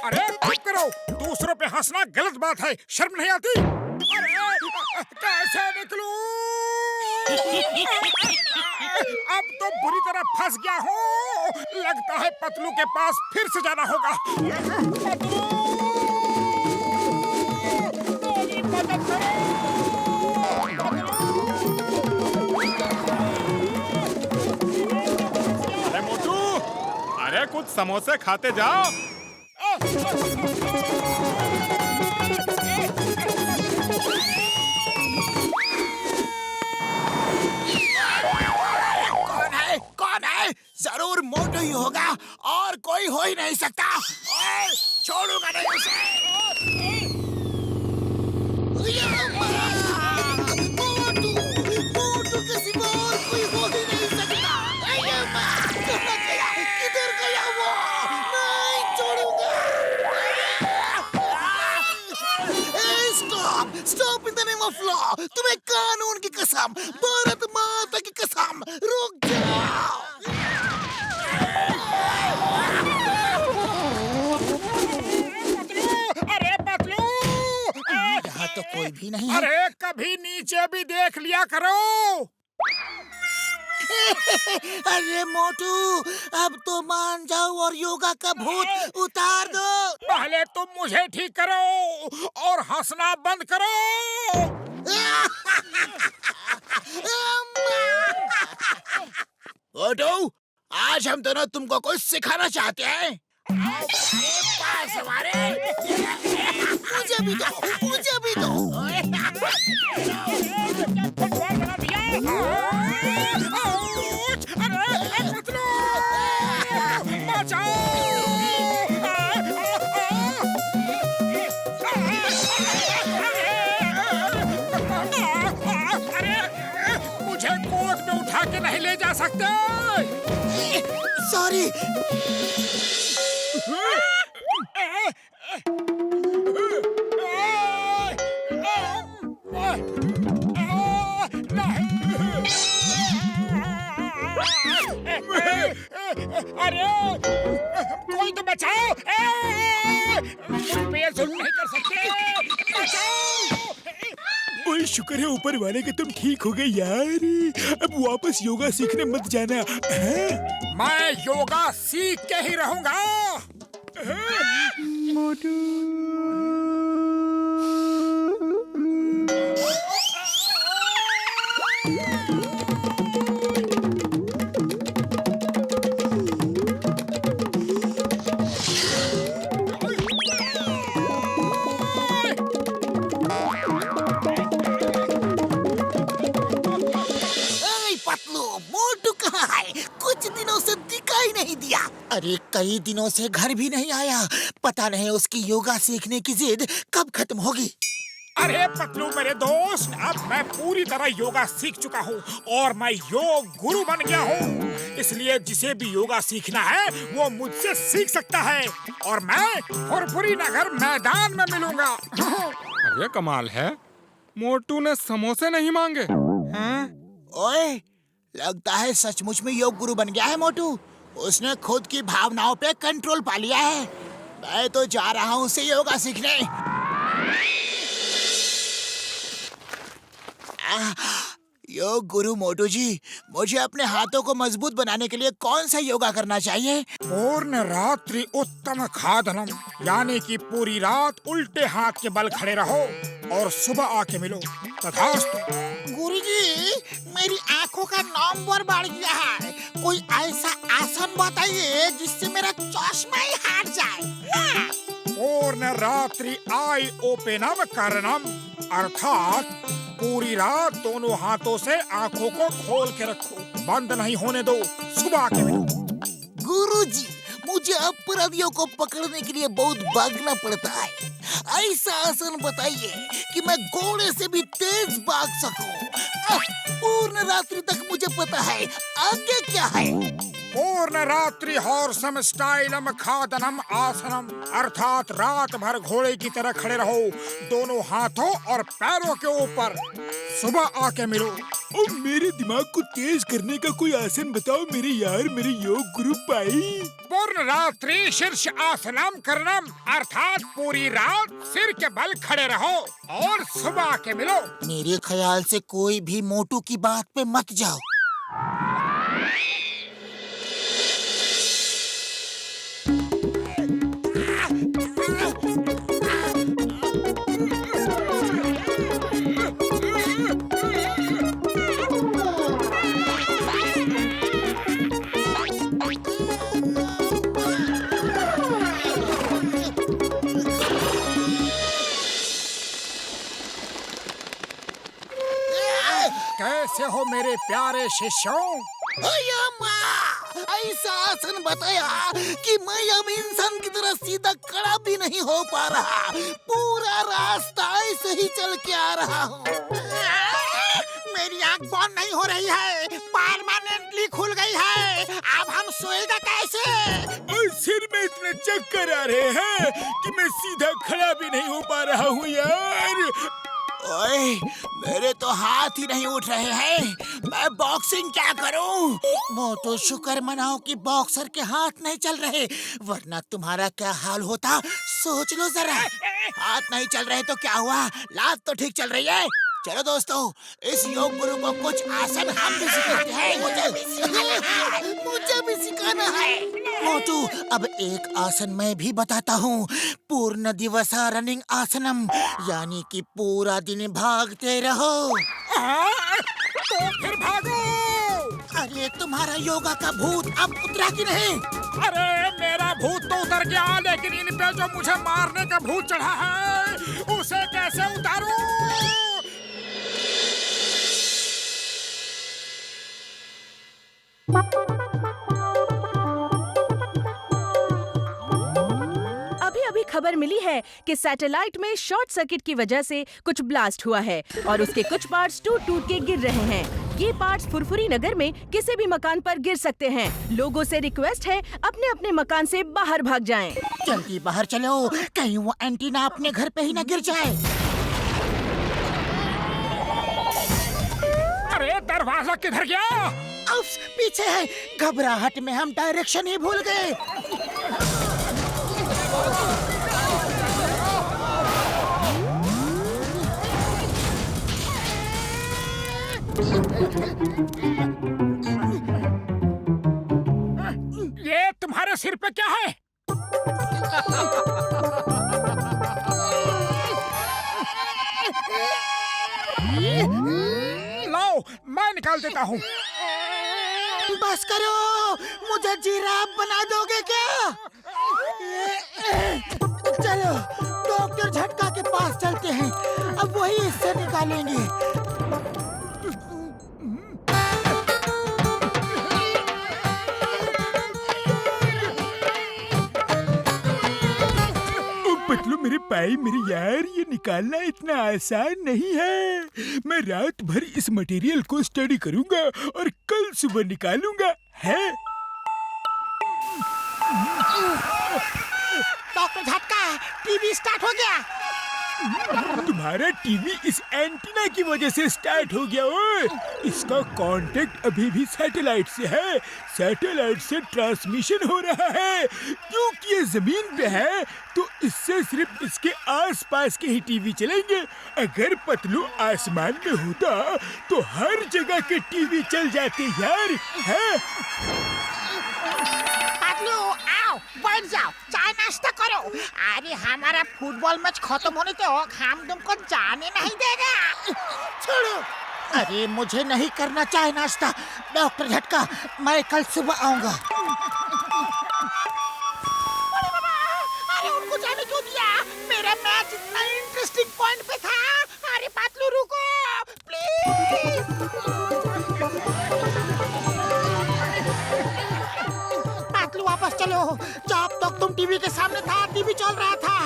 अरे चुप करो, दूसरों पे हंसना गलत बात है, शर्म नहीं आती? अरे कैसे निकलूं? अब तो बुरी तरह फंस गया हूँ। लगता है पतलू के पास फिर से जाना होगा। पतलू, मेरी मदद करो। अरे मोटू, अरे कुछ समोसे खाते जाओ। कौन है? जरूर मोटू ही होगा और कोई हो ही नहीं सकता। ओए, छोड़ूंगा नहीं उसे। मोटू, मोटू के सिवा और कोई हो ही नहीं सकता। कहाँ गया? किधर गया वो? नहीं छोड़ूंगा। Stop, stop in the name of law. तुम्हें कानून की कसम, भारत माता की कसम, रुक जाओ। अरे पतलू, यहाँ तो कोई भी नहीं है। अरे कभी नीचे भी देख लिया करो। अरे मोटू, अब तो मान जाओ और योगा का भूत उतार दो। पहले तुम मुझे ठीक करो और हंसना बंद करो। मोटू, आज हम दोनों तुमको कुछ सिखाना चाहते हैं। पास हमारे। मुझे भी दो, मुझे भी दो। मुझे गोद में उठा के नहीं ले जा सकते। सॉरी। अरे कोई तो बचाओ। मुझ पे ये जुल्म नहीं कर सकते। बचाओ। ओए शुक्र है ऊपर वाले के तुम ठीक हो गए यार। अब वापस योगा सीखने मत जाना। मैं योगा सीख के ही रहूंगा। मोटू, मोटू कहाँ है? कुछ दिनों से दिखाई नहीं दिया। अरे कई दिनों से घर भी नहीं आया। पता नहीं उसकी योगा सीखने की जिद कब खत्म होगी। अरे पतलू मेरे दोस्त, अब मैं पूरी तरह योगा सीख चुका हूँ और मैं योग गुरु बन गया हूँ। इसलिए जिसे भी योगा सीखना है वो मुझसे सीख सकता है और मैं फुरफुरी नगर मैदान में मिलूंगा। अरे कमाल है, मोटू ने समोसे नहीं मांगे। ओए, लगता है सचमुच में योग गुरु बन गया है मोटू। उसने खुद की भावनाओं पे कंट्रोल पा लिया है। मैं तो जा रहा हूँ उसे योगा सीखने। योग गुरु मोटू जी, मुझे अपने हाथों को मजबूत बनाने के लिए कौन सा योगा करना चाहिए? पूर्ण रात्रि उत्तम खादनम, यानी कि पूरी रात उल्टे हाथ के बल खड़े रहो और सुबह आके मिलो। तथास्तु। गुरुजी, मेरी आंखों का नंबर बढ़ गया है। कोई ऐसा आसन बताइए जिससे मेरा चश्मा ही हट जाए। पूर्ण रात्रि आई ओपेनम करणम, अर्थात पूरी रात दोनों हाथों से आंखों को खोल के रखो, बंद नहीं होने दो, सुबह के मिलो। गुरुजी, मुझे अपराधियों को पकड़ने के लिए बहुत भागना पड़ता है। ऐसा आसन बताइए कि मैं घोड़े से भी तेज भाग सकूं। पूर्ण रात्रि तक मुझे पता है, आगे क्या है? पूर्ण रात्रि हॉर्सम स्टाइलम खादनम आसनम, अर्थात रात भर घोड़े की तरह खड़े रहो, दोनों हाथों और पैरों के ऊपर, सुबह आके मिलो। और मेरे दिमाग को तेज करने का कोई आसन बताओ मेरे यार, मेरे योग गुरु भाई। पूर्ण रात्रि शीर्ष आसनम करणम, अर्थात पूरी रात सिर के बल खड़े रहो और सुबह के मिलो। मेरे ख्याल से कोई भी मोटू की बात पे मत जाओ। कैसे हो मेरे प्यारे शिष्यों? ऐसा आसन बताया कि मैं अब इंसान की तरह सीधा खड़ा भी नहीं हो पा रहा। पूरा रास्ता ऐसे ही चल के आ रहा हूँ। मेरी आंख बंद नहीं हो रही है, परमानेंटली खुल गई है। अब हम सोएगा कैसे? और सिर में इतने चक्कर आ रहे हैं कि मैं सीधा खड़ा भी नहीं हो पा रहा हूँ यार। ओए, मेरे तो हाथ ही नहीं उठ रहे हैं। मैं बॉक्सिंग क्या करूं? मोटू शुक्र मनाओ कि बॉक्सर के हाथ नहीं चल रहे, वरना तुम्हारा क्या हाल होता सोच लो जरा। हाथ नहीं चल रहे तो क्या हुआ, लात तो ठीक चल रही है। चलो दोस्तों, इस योग गुरु को कुछ आसन हम भी सिखाते हैं। मुझे भी सिखाना है। मोटू, अब एक आसन मैं भी बताता हूँ। पूर्ण दिवसा रनिंग आसनम, यानी कि पूरा दिन भागते रहो। तो फिर भागो। अरे तुम्हारा योगा का भूत अब उतरा कि नहीं? अरे मेरा भूत तो उतर गया, लेकिन इन पे जो मुझे मारने का भूत चढ़ा है उसे कैसे उतारूं? अभी खबर मिली है कि सैटेलाइट में शॉर्ट सर्किट की वजह से कुछ ब्लास्ट हुआ है और उसके कुछ पार्ट्स टूट के गिर रहे हैं। ये पार्ट्स फुरफुरी नगर में किसी भी मकान पर गिर सकते हैं। लोगों से रिक्वेस्ट है अपने अपने मकान से बाहर भाग जाएं। जल्दी बाहर चलो, कहीं वो एंटीना अपने घर पे ही न गिर जाए। अरे दरवाजा किधर गया? पीछे है। घबराहट में हम डायरेक्शन ही भूल गए। ये तुम्हारे सिर पे क्या है? लो, मैं निकाल देता हूँ। बस करो, मुझे जिराफ बना दोगे क्या? चलो, डॉक्टर झटका के पास चलते हैं, अब वही इससे निकालेंगे। पतलू मेरे भाई, मेरे यार, ये निकालना इतना आसान नहीं है। मैं रात भर इस मटेरियल को स्टडी करूंगा और कल सुबह निकालूंगा। है डॉक्टर झटका, टीवी स्टार्ट हो गया। तुम्हारा टीवी इस एंटीना की वजह से स्टार्ट हो गया। ओए, इसका कांटेक्ट अभी भी सैटेलाइट से है। सैटेलाइट से ट्रांसमिशन हो रहा है। क्योंकि ये जमीन पे है तो इससे सिर्फ इसके आसपास के ही टीवी चलेंगे। अगर पतलू आसमान में होता तो हर जगह के टीवी चल जाते यार। है? पतलू आओ, बैठ जाओ, चाय नाश्ता करो। अरे हमारा फुटबॉल मैच खत्म होने तक हम तुमको जाने नहीं देगा। छोड़ो। अरे मुझे नहीं करना चाय नाश्ता। डॉक्टर झटका, मैं कल सुबह आऊंगा। अरे उनको जाने क्यों दिया? मेरा मैच इतना इंटरेस्टिंग पॉइंट पे था। अरे पतलू रुको प्लीज। पतलू वापस चलो। जब तक तुम टीवी के सामने था टीवी चल रहा था।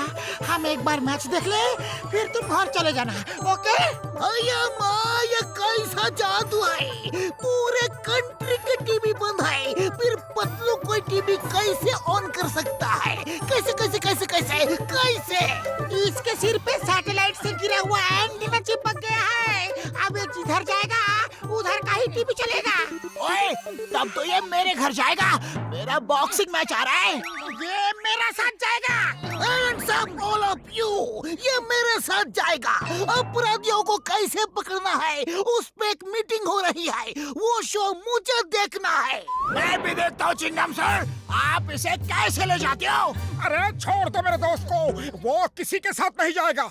हम एक बार मैच देख ले, फिर तुम घर चले जाना, ओके? भैया माँ, ये कैसा जादू है? पूरे कंट्री के टीवी बंद है, फिर पतलू कोई टीवी कैसे ऑन कर सकता है? कैसे कैसे कैसे कैसे कैसे? इसके सिर पे सैटेलाइट से गिरा हुआ एंटीना चिपक गया है। अब ये जिधर जाएगा उधर का ही टीवी चलेगा। ओए, तब तो ये मेरे घर जाएगा। मेरा बॉक्सिंग मैच आ रहा है। ये मेरा साथ जाएगा। Hands up all of you! ये मेरे साथ जाएगा। अपराधियों को कैसे पकड़ना है उस पे एक मीटिंग हो रही है। वो शो मुझे देखना है। मैं भी देखता हूँ चिंगम सर। आप इसे कैसे ले जाते हो? अरे छोड़ दो मेरे दोस्त को, वो किसी के साथ नहीं जाएगा।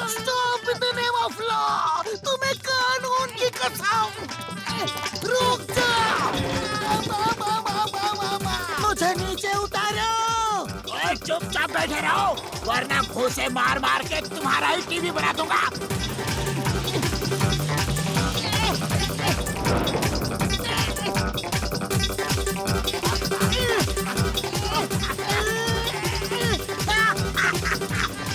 Stop in the name of law! तुम्हें कानून की कसम! रुक जाओ! मुझे नीचे उतारो। और चुपचाप बैठे रहो, वरना घूंसे मार मार के तुम्हारा ही टीवी बना दूंगा।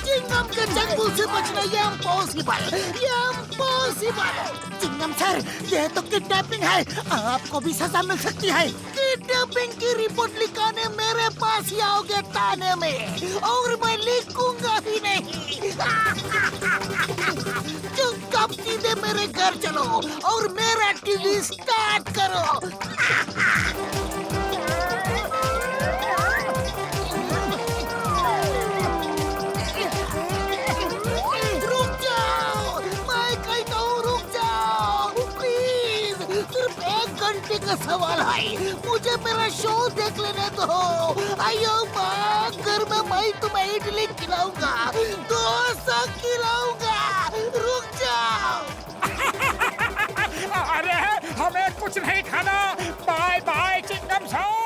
चिंगम के जंगल से बचना ये इम्पॉसिबल। चिंगम सर, ये तो किडनैपिंग है। आपको भी सजा मिल सकती है। किडनैपिंग की रिपोर्ट लिखाने मेरे पास ही आओगे थाने में, और मैं लिखूंगा ही नहीं। चुपचाप सीधे मेरे घर चलो और मेरा टीवी स्टार्ट करो। रुक जाओ, मैं कहता हूँ रुक जाओ प्लीज। सिर्फ 1 घंटे का सवाल है, मुझे मेरा शो देख लेने दो। आयो माँ, घर में मैं तुम्हें इडली खिलाऊंगा, डोसा खिलाऊंगा। रुक जाओ। अरे हमें कुछ नहीं खाना। Bye bye chewing gum sir.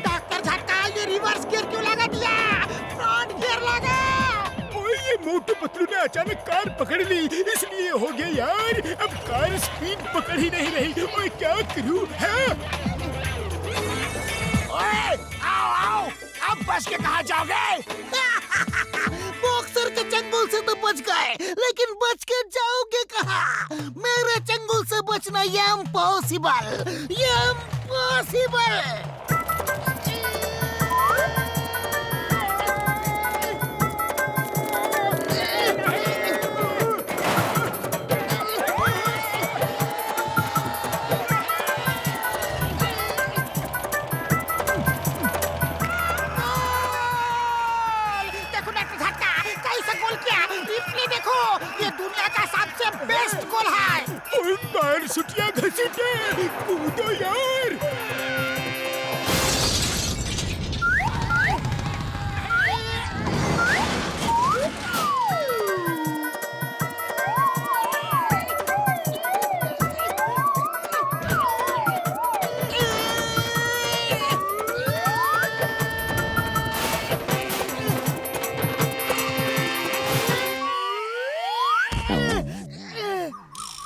Doctor झटका, ये रिवर्स गियर क्यों लगा दिया? फ्रंट गियर लगा। ओए, ये मोटू पतलू ने अचानक कार पकड़ ली, इसलिए हो गया यार। अब कार स्पीड पकड़ ही नहीं रही। ओए, क्या करूं? है? ओए, आओ आओ, अब बच के कहाँ जाओगे? बॉक्सर के चंगुल से तो बच गए, लेकिन बच के जाओगे कहाँ? मेरे चंगुल से बचना ये इम्पॉसिबल। देखो डॉक्टर झटका, कैसा गोल किया। रिप्ले देखो, ये दुनिया का सबसे बेस्ट गोल है। ओए, पैर सुटिया घसीटे, कूदो यार।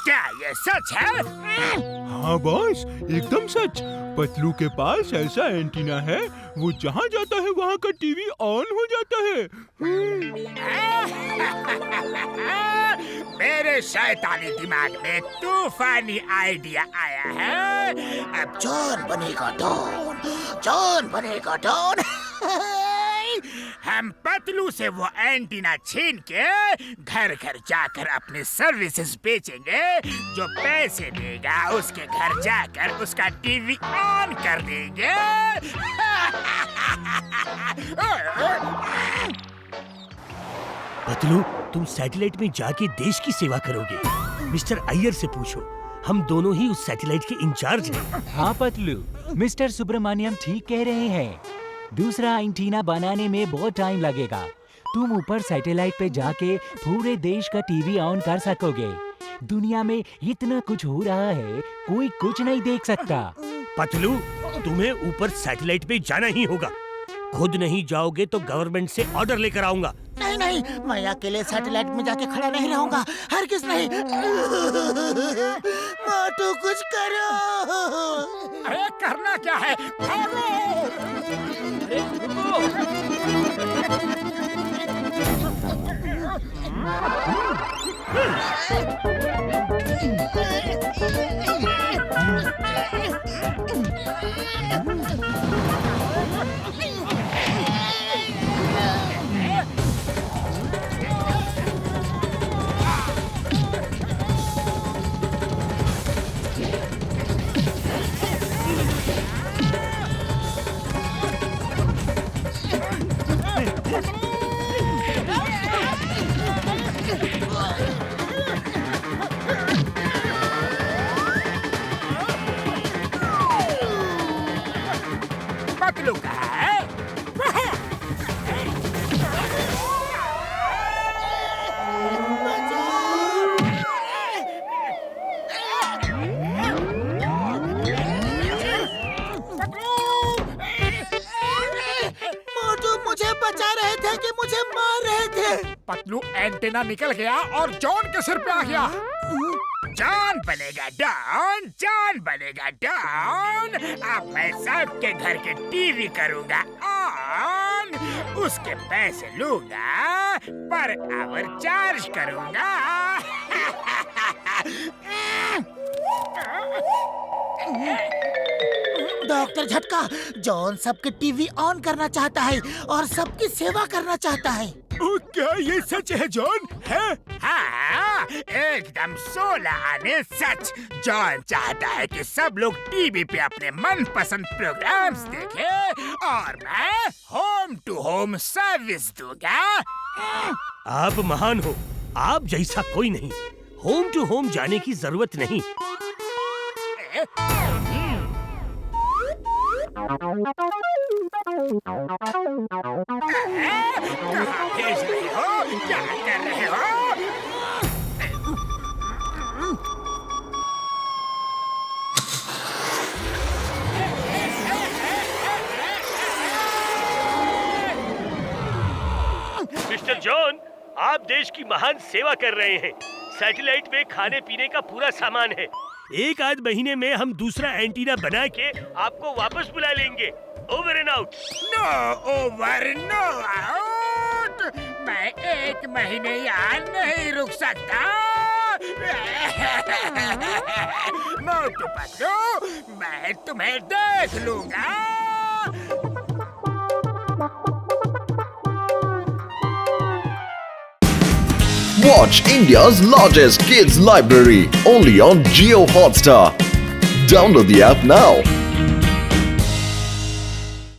क्या ये सच सच है? हाँ बॉस, एकदम सच। पतलू के पास ऐसा एंटीना है, वो जहाँ जाता है वहाँ का टीवी ऑन हो जाता है। मेरे शैतानी दिमाग में तूफानी आइडिया आया है। अब जॉन बनेगा डॉन, जॉन बनेगा डॉन। हम पतलू से वो एंटीना छीन के घर घर जाकर अपनी सर्विसेज बेचेंगे। जो पैसे देगा उसके घर जाकर उसका टीवी ऑन कर देंगे। पतलू, तुम सैटेलाइट में जाके देश की सेवा करोगे। मिस्टर अय्यर से पूछो, हम दोनों ही उस सैटेलाइट के इंचार्ज हैं। हाँ पतलू, मिस्टर सुब्रमण्यम ठीक कह रहे हैं। दूसरा एंटीना बनाने में बहुत टाइम लगेगा। तुम ऊपर सैटेलाइट पे जाके पूरे देश का टीवी ऑन कर सकोगे। दुनिया में इतना कुछ हो रहा है, कोई कुछ नहीं देख सकता। पतलू, तुम्हें ऊपर सैटेलाइट पे जाना ही होगा। खुद नहीं जाओगे तो गवर्नमेंट से ऑर्डर लेकर आऊंगा। नहीं नहीं, मैं अकेले सैटेलाइट में जाके खड़ा नहीं रहूंगा, हरगिज़ नहीं। मोटू कुछ करो। अरे करना क्या है? भागो! अरे पतलू कहाँ है? मोटू मुझे बचा रहे थे कि मुझे मार रहे थे? पतलू एंटीना निकल गया और जॉन के सिर पे आ गया। जॉन बनेगा डॉन, जॉन बनेगा डॉन। अब मैं सबके घर के टीवी करूंगा ऑन। उसके पैसे लूंगा, पर आवर चार्ज करूंगा। डॉक्टर झटका, जॉन सबके टीवी ऑन करना चाहता है और सबकी सेवा करना चाहता है। क्या ये सच है जॉन? है? हाँ, एकदम 16 आने सच। जॉन चाहता है कि सब लोग टीवी पे अपने मनपसंद प्रोग्राम्स देखें और मैं होम टू होम सर्विस दूंगा। आप महान हो, आप जैसा कोई नहीं। होम टू होम जाने की जरूरत नहीं। कहाँ भेज रहे हो? क्या कर रहे हो? मिस्टर जॉन, आप देश की महान सेवा कर रहे हैं। सैटेलाइट में खाने पीने का पूरा सामान है। एक आध महीने में हम दूसरा एंटीना बना के आपको वापस बुला लेंगे। Over and out. No over no out. मैं एक महीने यहाँ नहीं रुक सकता। मोटू पतलू, मैं तुम्हें देख लूंगा। Watch India's largest kids library only on Jio Hotstar. Download the app now.